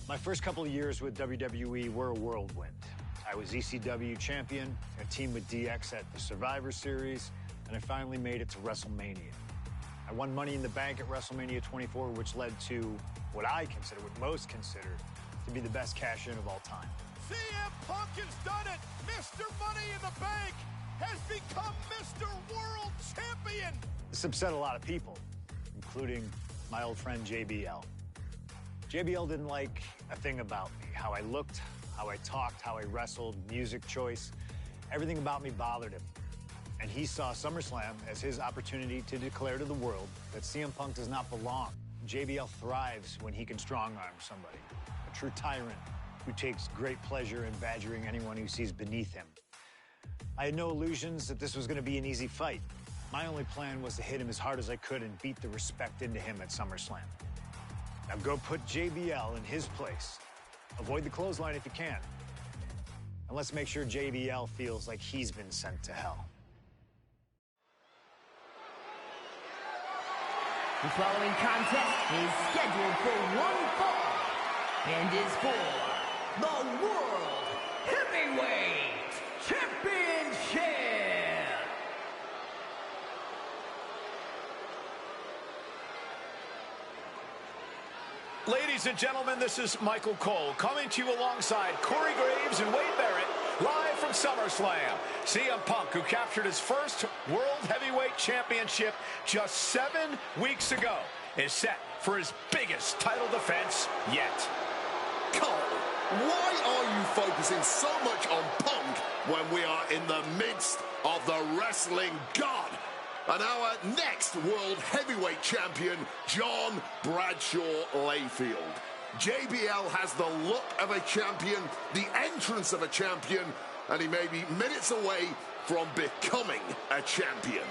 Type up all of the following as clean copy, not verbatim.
My first couple of years with WWE were a whirlwind. I was ECW champion, I teamed with DX at the Survivor Series, and I finally made it to WrestleMania. I won Money in the Bank at WrestleMania 24, which led to what most consider to be the best cash-in of all time. CM Punk has done it! Mr. Money in the Bank has become Mr. World Champion! This upset a lot of people, including my old friend JBL. JBL didn't like a thing about me, how I looked, how I talked, how I wrestled, music choice. Everything about me bothered him. And he saw SummerSlam as his opportunity to declare to the world that CM Punk does not belong. JBL thrives when he can strong-arm somebody, a true tyrant who takes great pleasure in badgering anyone who sees beneath him. I had no illusions that this was going to be an easy fight. My only plan was to hit him as hard as I could and beat the respect into him at SummerSlam. Now go put JBL in his place. Avoid the clothesline if you can. And let's make sure JBL feels like he's been sent to hell. The following contest is scheduled for one fall and is for the World Heavyweight Championship. Ladies and gentlemen, this is Michael Cole coming to you alongside Corey Graves and Wade Barrett, live from SummerSlam. CM Punk, who captured his first World Heavyweight Championship just 7 weeks ago, is set for his biggest title defense yet. Cole, why are you focusing so much on Punk when we are in the midst of the wrestling god? And our next World Heavyweight Champion, John Bradshaw Layfield. JBL has the look of a champion, the entrance of a champion, and he may be minutes away from becoming a champion.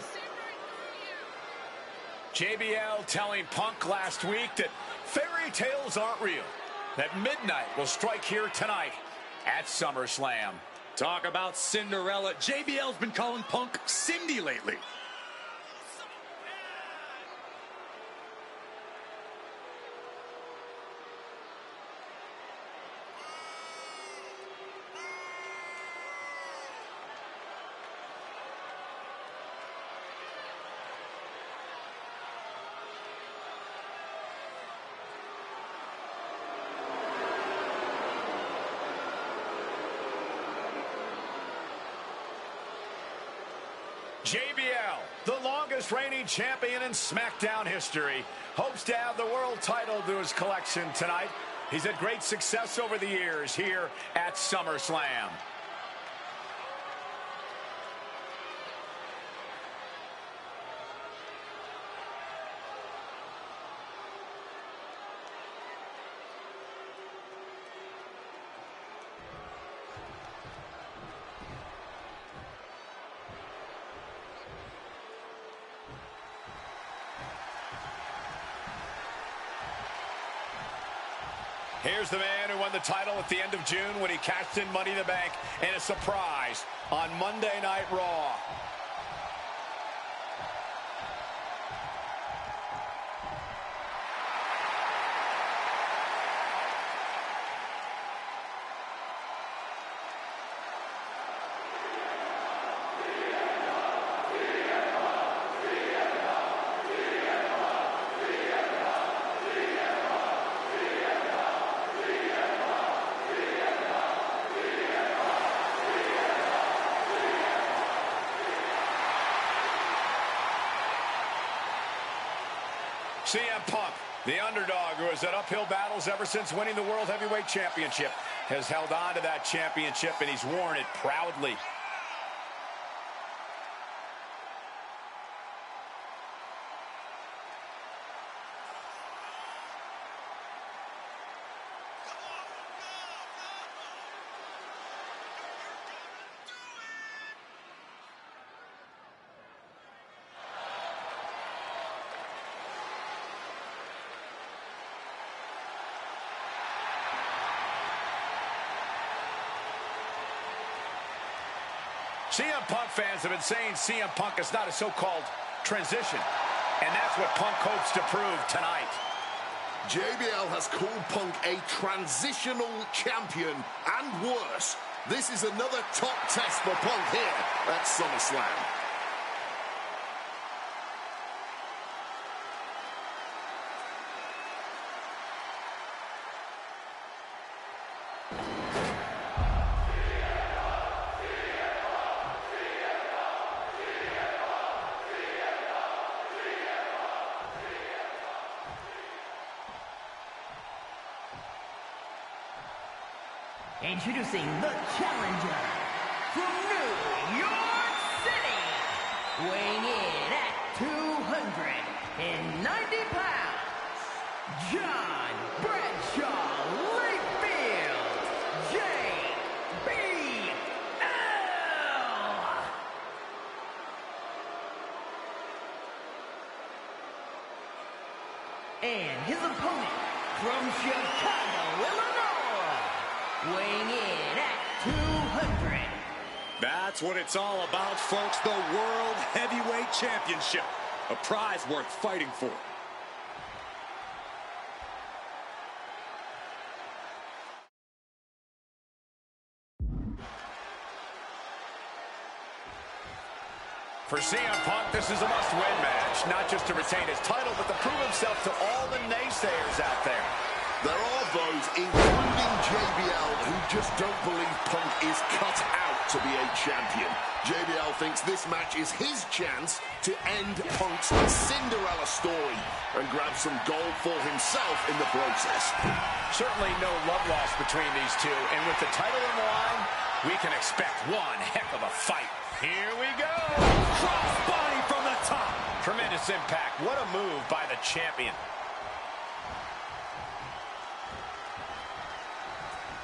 JBL telling Punk last week that fairy tales aren't real, that midnight will strike here tonight at SummerSlam. Talk about Cinderella. JBL's been calling Punk Cindy lately. JBL, the longest reigning champion in SmackDown history, hopes to add the world title to his collection tonight. He's had great success over the years here at SummerSlam. Here's the man who won the title at the end of June when he cashed in Money in the Bank in a surprise on Monday Night Raw. CM Punk, the underdog who has had uphill battles ever since winning the World Heavyweight Championship, has held on to that championship and he's worn it proudly. CM Punk fans have been saying CM Punk is not a so-called transition, and that's what Punk hopes to prove tonight. JBL has called Punk a transitional champion, and worse. This is another top test for Punk here at SummerSlam. Introducing the challenger from New York City, weighing in at 290 pounds, John Bradshaw Layfield, JBL. And his opponent from Chicago, Illinois, weighing in at 200. That's what it's all about, folks. The World Heavyweight Championship. A prize worth fighting for. For CM Punk, this is a must-win match, not just to retain his title, but to prove himself to all the naysayers out there. There are those, including JBL, who just don't believe Punk is cut out to be a champion. JBL thinks this match is his chance to end Punk's Cinderella story and grab some gold for himself in the process. Certainly no love lost between these two, and with the title on the line, we can expect one heck of a fight. Here we go! Crossbody from the top! Tremendous impact. What a move by the champion.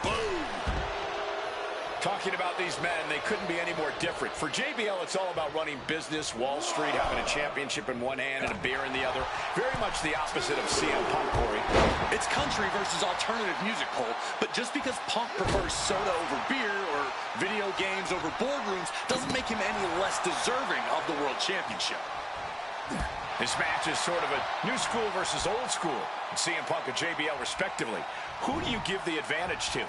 Boom! Talking about these men, they couldn't be any more different. For JBL, it's all about running business, Wall Street, having a championship in one hand and a beer in the other. Very much the opposite of CM Punk, Corey. It's country versus alternative music, Cole. But just because Punk prefers soda over beer or video games over boardrooms doesn't make him any less deserving of the World Championship. This match is sort of a new school versus old school. CM Punk and JBL, respectively. Who do you give the advantage to?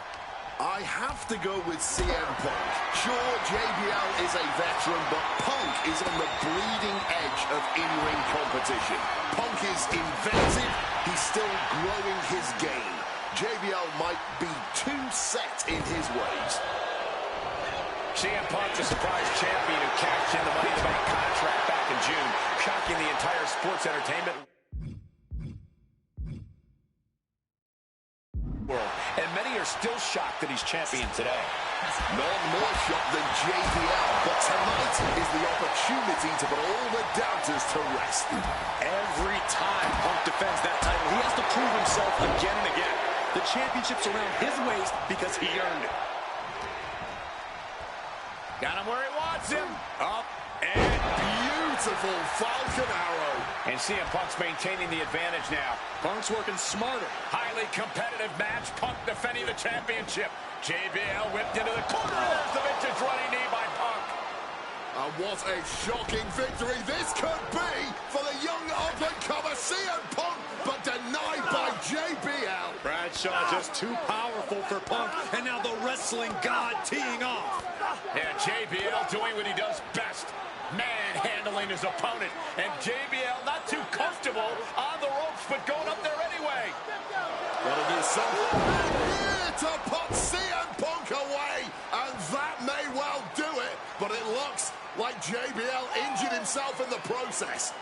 I have to go with CM Punk. Sure, JBL is a veteran, but Punk is on the bleeding edge of in-ring competition. Punk is inventive. He's still growing his game. JBL might be too set in his ways. CM Punk, the surprise champion who cashed in the Money in the Bank contract back in June, shocking the entire sports entertainment world. And many are still shocked that he's champion today. None more shocked than JBL, but tonight is the opportunity to put all the doubters to rest. Every time Punk defends that title, he has to prove himself again and again. The championship's around his waist because he earned it. Got him where he wants him. Up And beautiful Falcon Arrow. And CM Punk's maintaining the advantage now. Punk's working smarter. Highly competitive match. Punk defending the championship. JBL whipped into the corner. There's the vintage running knee by Punk. And what a shocking victory this could be for the young up-and-comer CM Punk, but denied by JBL. Bradshaw just too powerful for Punk, and now the wrestling god teeing off. And JBL doing what he does best, manhandling his opponent. And JBL not too comfortable on the ropes, but going up there anyway. Gotta do something here to put CM Punk away, and that may well do it, but it looks like JBL injured himself in the process.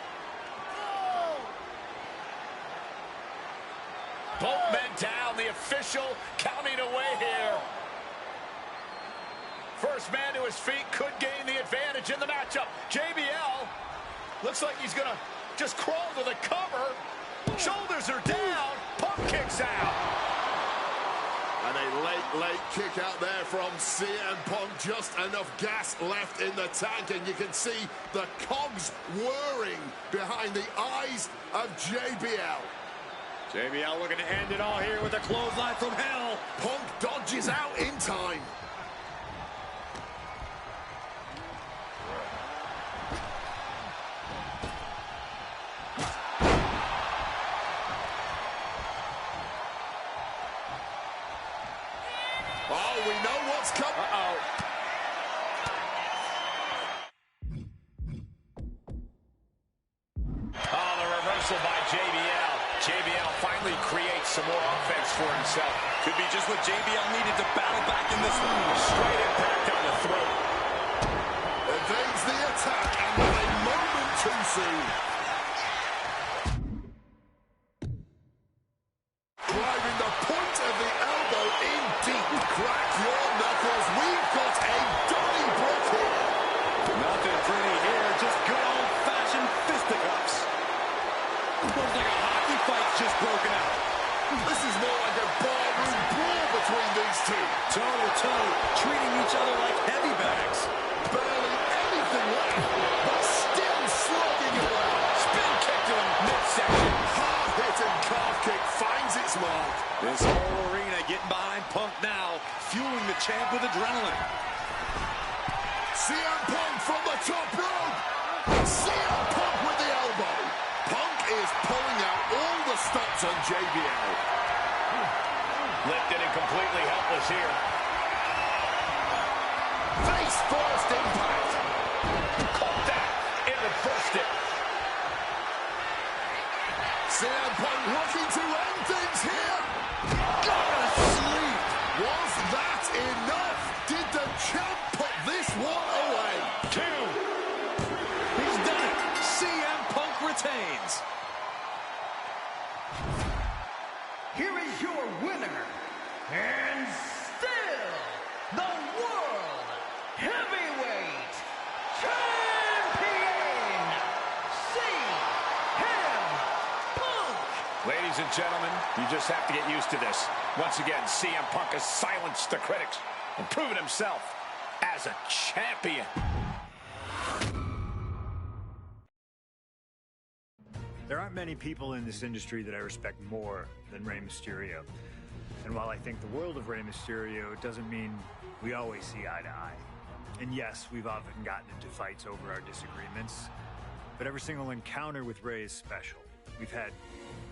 Both men down, the official counting away here. First man to his feet could gain the advantage in the matchup. JBL looks like he's gonna just crawl to the cover. Shoulders are down. Punk kicks out. And a late kick out there from CM Punk. Just enough gas left in the tank, and you can see the cogs whirring behind the eyes of JBL. JBL looking to end it all here with a clothesline from hell. Punk dodges out in time. Oh, we know what's coming. Uh-oh. Oh, the reversal by JBL. JBL finally creates some more offense for himself. Could be just what JBL needed to battle back in this one. Straight impact on the throat. Evades the attack and a moment too soon. Driving the point of the elbow in deep. Crack your knuckles. We've got a Donnybrook here. Nothing pretty here, just good old-fashioned fisticuffs. Looks like a hockey fight's just broken out. This is more like a barroom brawl between these two. Toe-to-toe, treating each other like heavy bags. Barely anything left, but still slugging away. Spin kick to the midsection. Hard-hitting calf kick finds its mark. This whole arena getting behind Punk now, fueling the champ with adrenaline. CM Punk from the top rope. CM Punk with the elbow. Punk is pulling out all the stops on JBL. Lifted and completely helpless here. Face first impact. Caught that and reversed it. CM Punk looking to end things here. Gotta sleep. Was that enough? Did the champ put this one away? 2. He's done it. CM Punk retains. Here is your winner, and still the World Heavyweight Champion, CM Punk. Ladies and gentlemen, you just have to get used to this. Once again, CM Punk has silenced the critics and proven himself as a champion. There aren't many people in this industry that I respect more than Rey Mysterio. And while I think the world of Rey Mysterio, doesn't mean we always see eye to eye. And yes, we've often gotten into fights over our disagreements, but every single encounter with Rey is special. We've had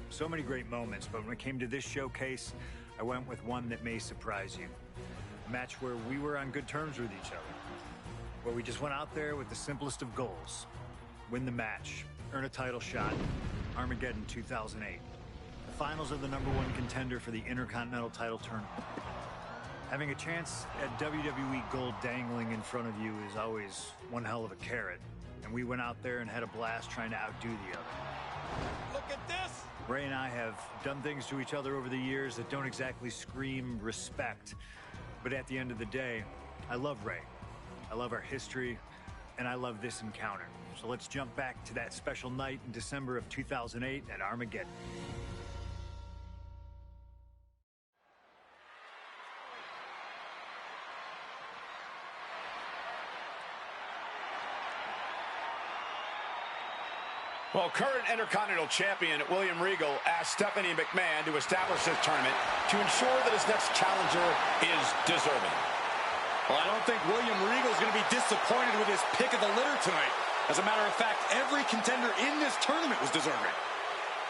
so many great moments, but when it came to this showcase, I went with one that may surprise you. A match where we were on good terms with each other, where we just went out there with the simplest of goals: win the match, earn a title shot. Armageddon 2008. The finals of the #1 contender for the Intercontinental title tournament. Having a chance at WWE gold dangling in front of you is always one hell of a carrot. And we went out there and had a blast trying to outdo the other. Look at this! Rey and I have done things to each other over the years that don't exactly scream respect. But at the end of the day, I love Rey. I love our history, and I love this encounter. So let's jump back to that special night in December of 2008 at Armageddon. Well, current Intercontinental Champion William Regal asked Stephanie McMahon to establish this tournament to ensure that his next challenger is deserving. Well, I don't think William Regal is going to be disappointed with his pick of the litter tonight. As a matter of fact, every contender in this tournament was deserving.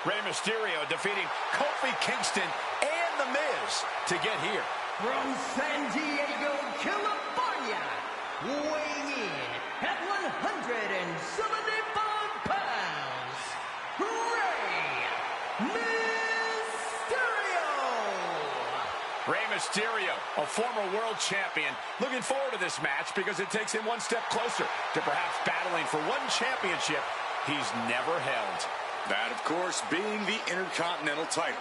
Rey Mysterio defeating Kofi Kingston and The Miz to get here. From San Diego, California, weighing in at 175 pounds, Rey Mysterio. Rey Mysterio, a former world champion, looking forward to this match because it takes him one step closer to perhaps battling for one championship he's never held. That, of course, being the Intercontinental title.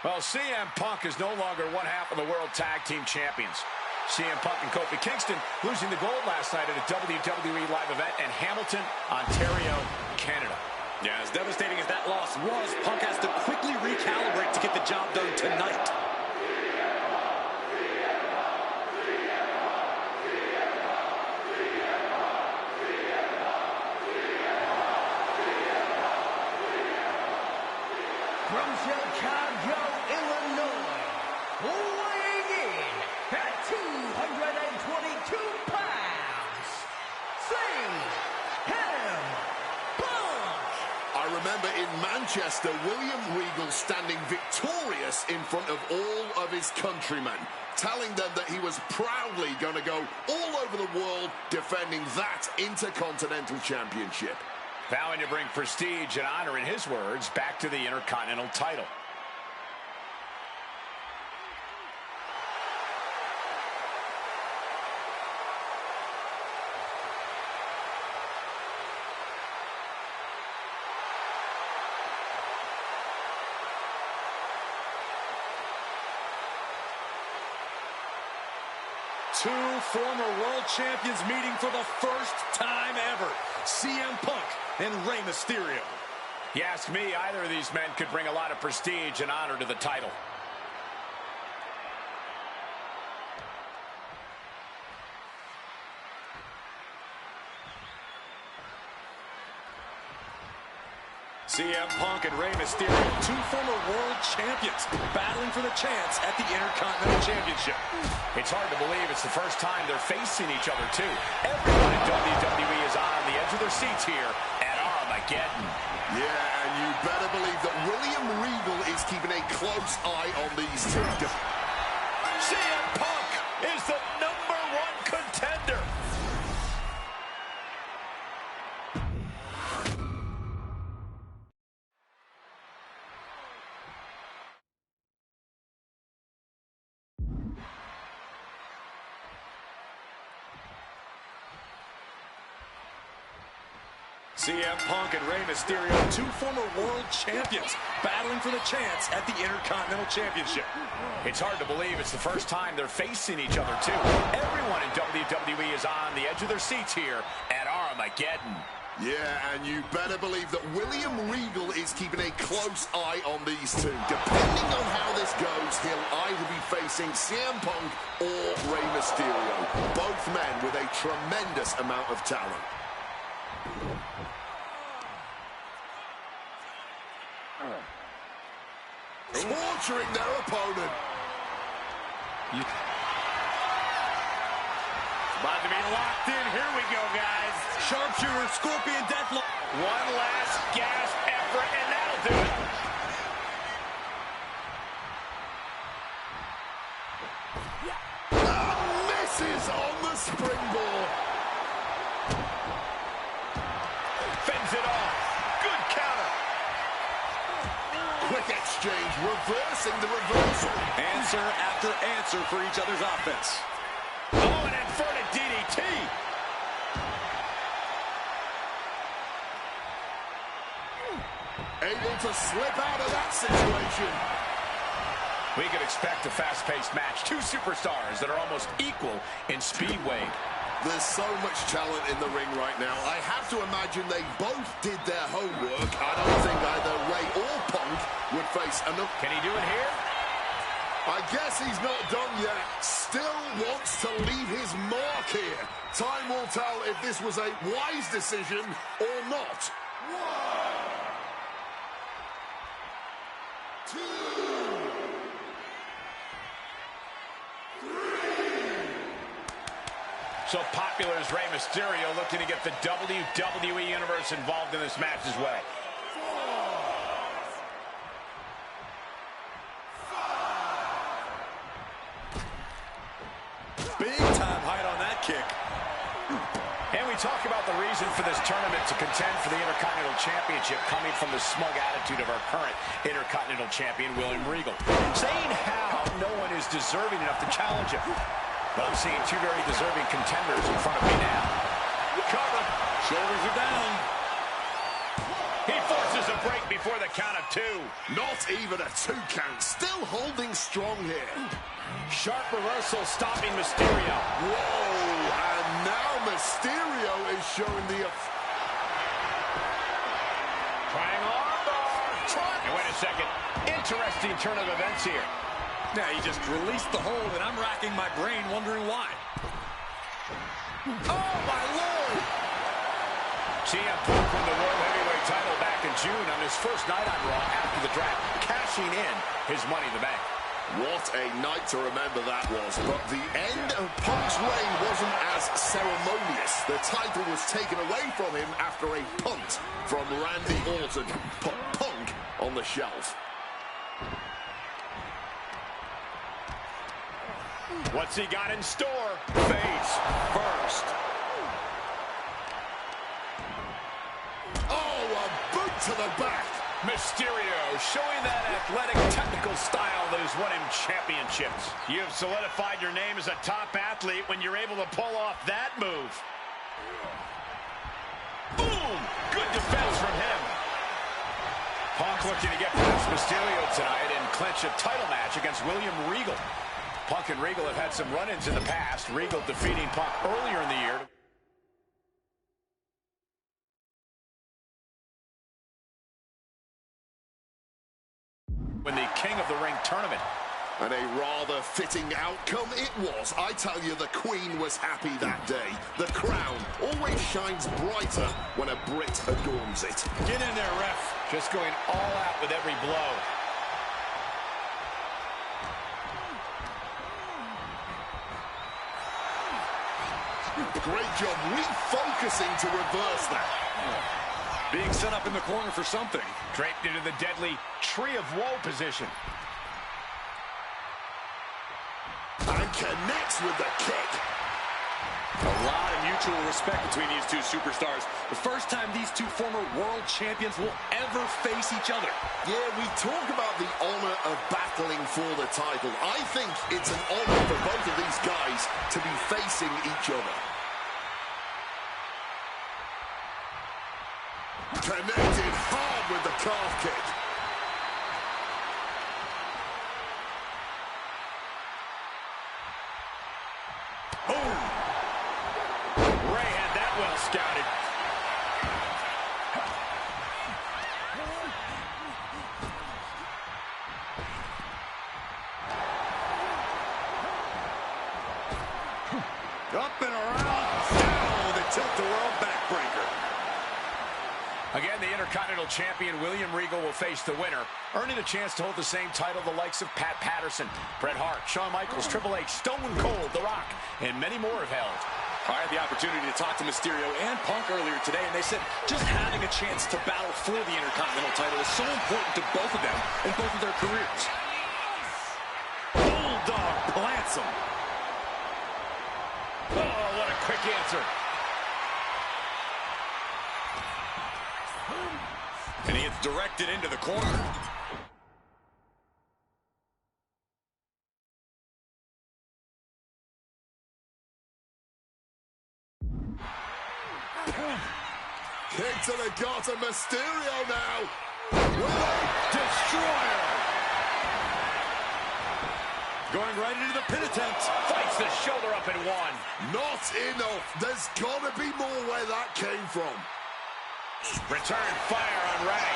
Well, CM Punk is no longer one half of the World Tag Team Champions. CM Punk and Kofi Kingston losing the gold last night at a WWE live event in Hamilton, Ontario, Canada. Yeah, as devastating as that loss was, Punk has to quickly recalibrate to get the job done tonight. from Chicago, Illinois, weighing in at 222 pounds, CM Punk. I remember in Manchester, William Regal standing victorious in front of all of his countrymen, telling them that he was proudly going to go all over the world defending that Intercontinental Championship. Vowing to bring prestige and honor, in his words, back to the Intercontinental title. Two former world champions meeting for the first time ever. CM Punk and Rey Mysterio. You ask me, either of these men could bring a lot of prestige and honor to the title. CM Punk and Rey Mysterio, two former world champions, battling for the chance at the Intercontinental Championship. It's hard to believe it's the first time they're facing each other, too. Everyone in WWE is on the edge of their seats here at Armageddon. Yeah, and you better believe that William Regal is keeping a close eye on these two. CM Punk is the #1 contender. CM Punk and Rey Mysterio, two former world champions, battling for the chance at the Intercontinental Championship. It's hard to believe it's the first time they're facing each other, too. Everyone in WWE is on the edge of their seats here at Armageddon. Yeah, and you better believe that William Regal is keeping a close eye on these two. Depending on how this goes, he'll either be facing CM Punk or Rey Mysterio. Both men with a tremendous amount of talent. Torturing their opponent. About to be locked in. Here we go, guys. Sharpshooter, Scorpion Deathlock. One last gasp effort, and that'll do it. Misses on the springboard. Fends it off. Good counter. Quick exchange, reversing the reversal. Answer after answer for each other's offense. Oh, an inverted DDT. Able to slip out of that situation. We could expect a fast-paced match. Two superstars that are almost equal in speed, Wade. There's so much talent in the ring right now. I have to imagine they both did their homework. I don't think either Rey or Punk would face enough. Can he do it here? I guess he's not done yet. Still wants to leave his mark here. Time will tell if this was a wise decision or not. 1, 2, 3. So popular is Rey Mysterio, looking to get the WWE Universe involved in this match as well. 4, 5. Big time height on that kick. And we talk about the reason for this tournament to contend for the Intercontinental Championship coming from the smug attitude of our current Intercontinental Champion, William Regal. Saying how no one is deserving enough to challenge him. But I'm seeing two very deserving contenders in front of me now. Cover. Shoulders are down. He forces a break before the count of 2. Not even a 2 count. Still holding strong here. Sharp reversal stopping Mysterio. Whoa, and now Mysterio is showing the... Triangle armbar. And wait a second. Interesting turn of events here. Now he just released the hold, and I'm racking my brain wondering why. Oh, my Lord! CM Punk won the World Heavyweight title back in June on his first night on Raw after the draft, cashing in his Money in the Bank. What a night to remember that was. But the end of Punk's reign wasn't as ceremonious. The title was taken away from him after a punt from Randy Orton. Put Punk on the shelf. What's he got in store? Face first. Oh, a boot to the back. Mysterio showing that athletic, technical style that has won him championships. You've solidified your name as a top athlete when you're able to pull off that move. Boom! Good defense from him. Punk looking to get past Mysterio tonight and clinch a title match against William Regal. Punk and Regal have had some run-ins in the past. Regal defeating Punk earlier in the year. When the King of the Ring tournament. And a rather fitting outcome it was. I tell you, the Queen was happy that day. The crown always shines brighter when a Brit adorns it. Get in there, ref. Just going all out with every blow. Great job refocusing to reverse that. Being set up in the corner for something. Draped into the deadly Tree of Woe position. And connects with the kick. A lot of mutual respect between these two superstars. The first time these two former world champions will ever face each other. Yeah, we talk about the honor of battling for the title. I think it's an honor for both of these guys to be facing each other. Connected hard with the calf kick. Boom! Ray had that well scouted. Up and around. Down with a tilt-a-whirl backbreaker. Again, the Intercontinental Champion William Regal will face the winner, earning a chance to hold the same title the likes of Pat Patterson, Bret Hart, Shawn Michaels, Triple H, Stone Cold, The Rock, and many more have held. I had the opportunity to talk to Mysterio and Punk earlier today, and they said just having a chance to battle for the Intercontinental title is so important to both of them in both of their careers. Bulldog plants him. Oh, what a quick answer. And he gets directed into the corner. Kick to the gut of Mysterio now. Destroyer. Going right into the pin attempt. Fights the shoulder up and one. Not enough. There's got to be more where that came from. Return fire on Ray.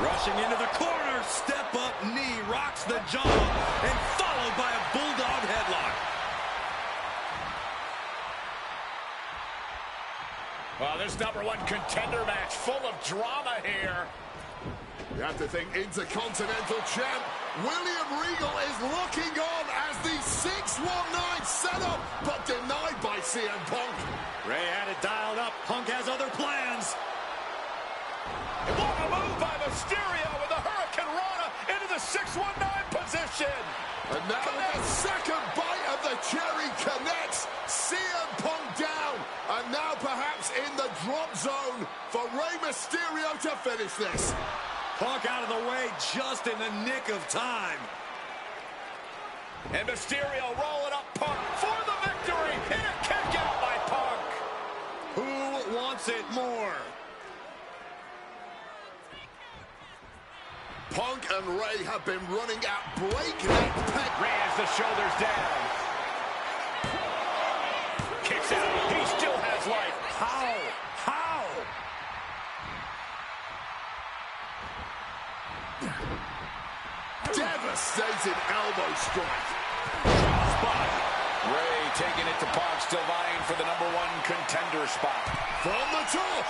Rushing into the corner. Step up knee. Rocks the jaw. And followed by a bulldog headlock. Well, this #1 contender match full of drama here. You have to think Intercontinental Champ William Regal is looking on as the 619 setup, but denied by CM Punk. Ray had it dialed up. Punk has other plans. What a move by Mysterio with a Hurricane Rana into the 619 position. And now the second bite of the cherry connects. CM Punk down. And now perhaps in the drop zone for Rey Mysterio to finish this. Punk out of the way just in the nick of time. And Mysterio rolling up Punk for the victory. And a kick out by Punk. Who wants it more? Punk and Ray have been running at breakneck pace. Ray has the shoulders down. Kicks out. He still has life. How? Devastating elbow strike. Crossbody. Ray taking it to Punk, still vying for the #1 contender spot. From the top.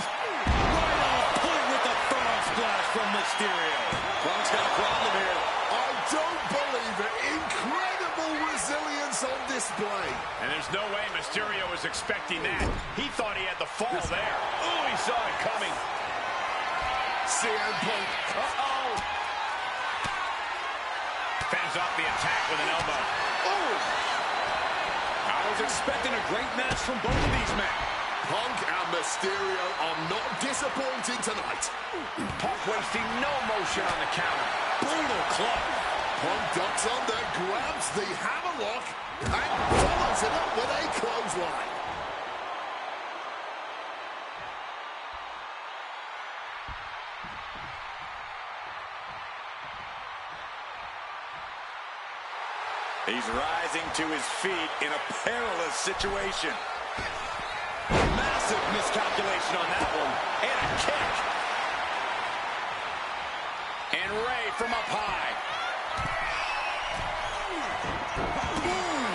Right off point with the frog splash from Mysterio. Punk's got a problem here. I don't believe it. Incredible resilience on display. And there's no way Mysterio was expecting that. He thought he had the fall there. Oh, he saw it coming. CM Punk. Uh-oh. Fends off the attack with an elbow. Oh! I was expecting a great match from both of these men. Punk and Mysterio are not disappointing tonight. Punk wasting no motion on the counter. Brutal club. Punk ducks under, grabs the hammerlock, and follows it up with a clothesline. He's rising to his feet in a perilous situation. Massive miscalculation on that one. And a kick. And Ray from up high. Boom!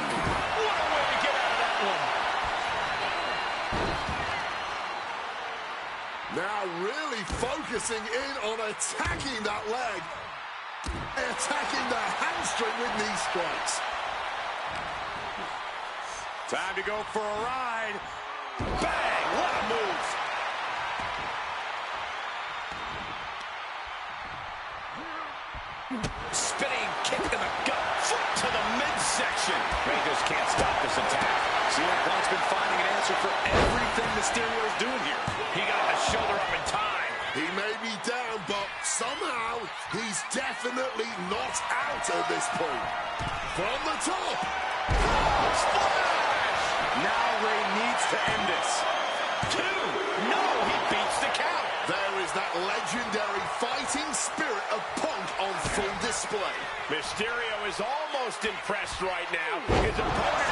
What a way to get out of that one. Now really focusing in on attacking that leg. Attacking the hamstring with knee strikes. Time to go for a ride. Bang! What a move! Spinning kick in the gut. Foot to the midsection. Ray just can't stop this attack. CM Punk's been finding an answer for everything Mysterio's doing here. He got the shoulder up in time. He may be down, but somehow he's definitely not out at this point. From the top. Splash! Now Ray needs to end this. 2. No, he beats the count. There is that legendary fighting spirit of Punk on full display. Mysterio is almost impressed right now. His opponent